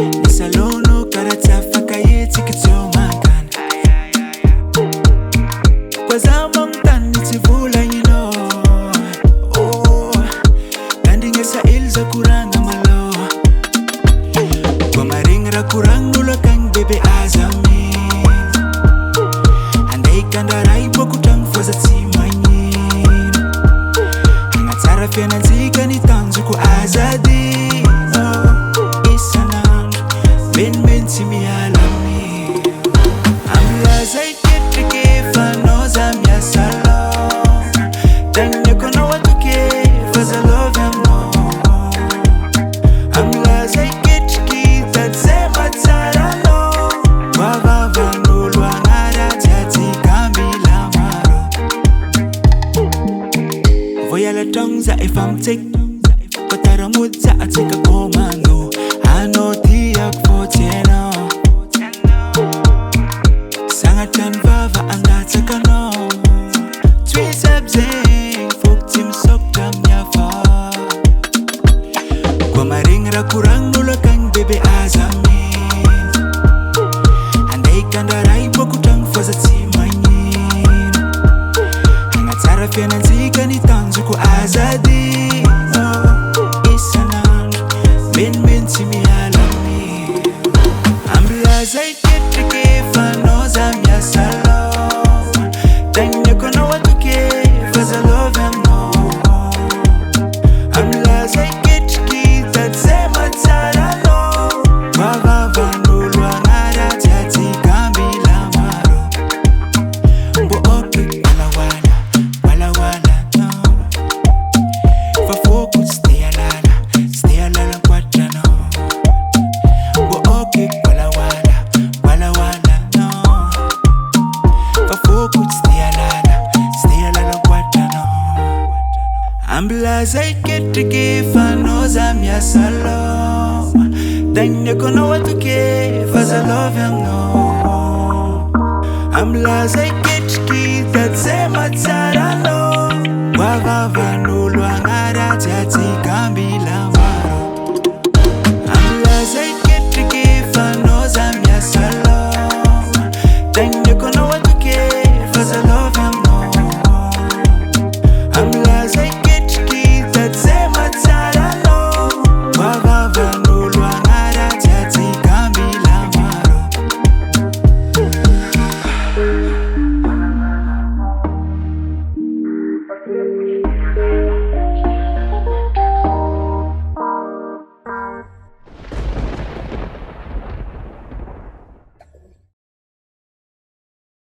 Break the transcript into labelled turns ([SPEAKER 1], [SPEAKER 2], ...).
[SPEAKER 1] Nisalono karata fakayeti kitomakan Kwa zamang tan nitivula you know Oh Kandingesa ilza kuranga malo Kwa maringra kurang nula kang bebe azami Andai kandarai bokutang foza timanyin Hangatara fena nzika ni tanzu ku azadi Ben simi alami Amla zai kete ke fanoza miasa Loha Tanya kono watu ke faza love ya mo Amla zai kete ki tatsema tsarano Wava vanulu angara tiati kambila maro Voyala tongza if I'm take Kotara mudza atika komano Ano tiyak foteno Sangatan vava angataka no Twisabzeng Foktim soktam yafa Kwa maringra kurang nula kang bebe azamin Andai kandarai bokutang faza timanyin Hangatara fena nzika ni tanzu ku azadi Ben simi alami Ambla zai kete ke fanoza miasa Loha Tanya kono watu ke faza love ya mo Ambla zai kete ki tatsema tsarano Wava vanulu angara tiati kambila maro Mbo oke wala no Fafoku stay alala kwatra no Mbo oke wala no Fafoku stay alala kwatra no Ambla zai kete ke fanoza miasa Loha Tanya kono watu ke faza love ya no Ambla zai kete ki tatsema tsarano Wava vanulu angara tiati